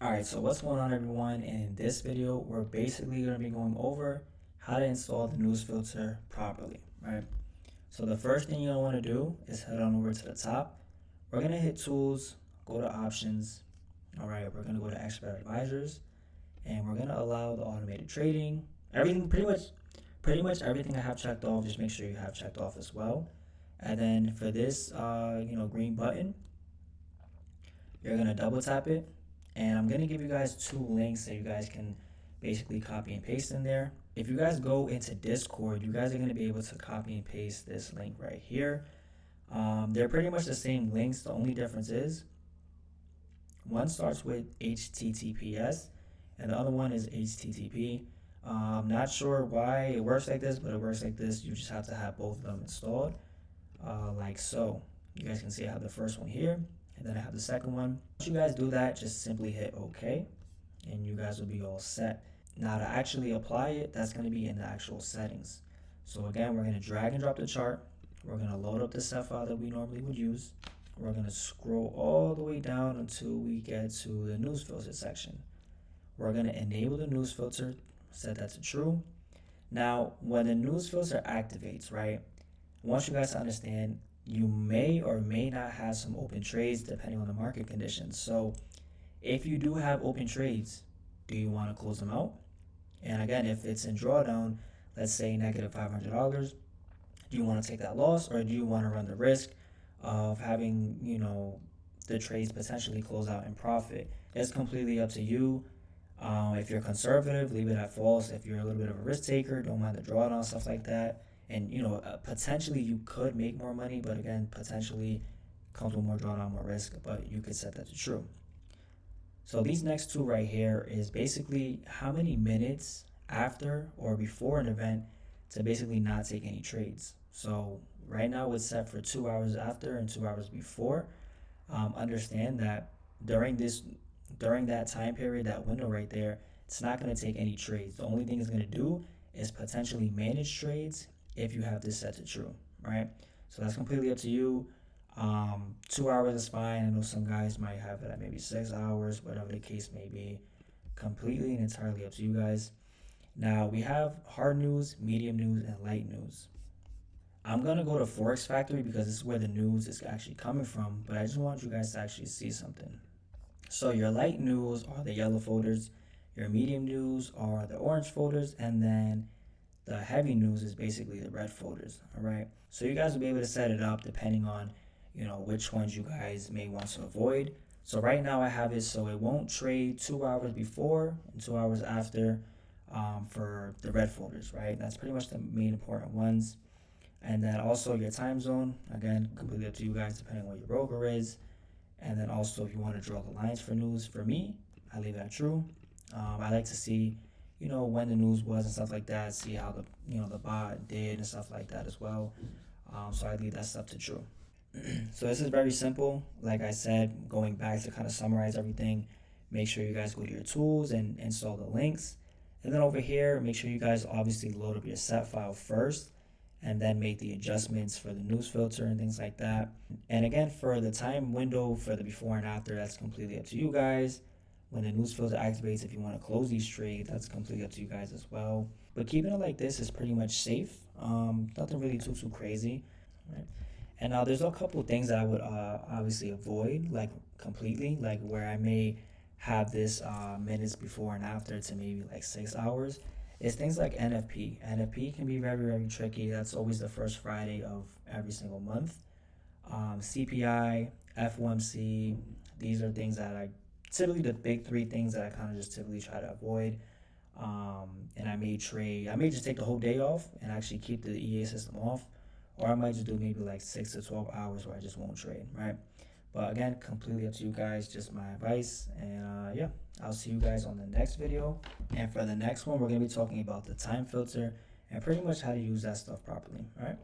Alright, so what's going on everyone? In this video, we're basically going to be going over how to install the news filter properly, right? So the first thing you're going to want to do is head on over to the top. We're going to hit tools, go to options. Alright, we're going to go to expert advisors and we're going to allow the automated trading. Everything, pretty much everything I have checked off, just make sure you have checked off as well. And then for this, green button, you're going to double tap it, and I'm going to give you guys two links that you guys can basically copy and paste in there. If you guys go into Discord, you guys are going to be able to copy and paste this link right here. They're pretty much the same links. The only difference is one starts with HTTPS and the other one is HTTP. I'm not sure why it works like this, but it works like this. You just have to have both of them installed, like so. You guys can see I have the first one here, and then I have the second one. Once you guys do that, just simply hit OK, and you guys will be all set. Now to actually apply it, that's going to be in the actual settings. So again, we're going to drag and drop the chart. We're going to load up the set file that we normally would use. We're going to scroll all the way down until we get to the news filter section. We're going to enable the news filter, set that to true. Now, when the news filter activates, right, I want you guys to understand you may or may not have some open trades depending on the market conditions. So if you do have open trades, do you want to close them out? And again, if it's in drawdown, let's say negative $500, do you want to take that loss, or do you want to run the risk of having, the trades potentially close out in profit? It's completely up to you. If you're conservative, leave it at false. If you're a little bit of a risk taker, don't mind the drawdown, stuff like that. And potentially you could make more money, but again, potentially comes with more drawdown, more risk, but you could set that to true. So these next two right here is basically how many minutes after or before an event to basically not take any trades. So right now it's set for 2 hours after and 2 hours before. Understand that during that time period, that window right there, it's not going to take any trades. The only thing it's going to do is potentially manage trades if you have this set to true, right? So that's completely up to you. 2 hours is fine. I know some guys might have it at maybe 6 hours, whatever the case may be. Completely and entirely up to you guys. Now we have hard news, medium news, and light news. I'm going to go to Forex Factory because this is where the news is actually coming from, but I just want you guys to actually see something. So your light news are the yellow folders, your medium news are the orange folders, and then the heavy news is basically the red folders. All right, so you guys will be able to set it up depending on which ones you guys may want to avoid. So right now I have it so it won't trade 2 hours before and 2 hours after, for the red folders, right? That's pretty much the main important ones. And then also your time zone, again, completely up to you guys depending on what your broker is. And then also if you want to draw the lines for news, for me, I leave that true. I like to see, when the news was and stuff like that, see how the bot did and stuff like that as well. So I leave that stuff to true. So this is very simple. Like I said, going back to kind of summarize everything, make sure you guys go to your tools and install the links. And then over here, make sure you guys obviously load up your set file first and then make the adjustments for the news filter and things like that. And again, for the time window for the before and after, that's completely up to you guys. When the news filter activates, if you want to close these trades, that's completely up to you guys as well. But keeping it like this is pretty much safe. Nothing really too crazy, right? And now there's a couple of things that I would obviously avoid, like completely, like where I may have this minutes before and after to maybe like 6 hours. Is things like NFP. NFP can be very tricky. That's always the first Friday of every single month. CPI, FOMC, these are things that I typically, the big three things that I kind of just typically try to avoid. And I may just take the whole day off and actually keep the EA system off, or I might just do maybe like 6 to 12 hours where I just won't trade, right? But again, completely up to you guys, just my advice. And yeah, I'll see you guys on the next video. And for the next one, we're going to be talking about the time filter and pretty much how to use that stuff properly, all right?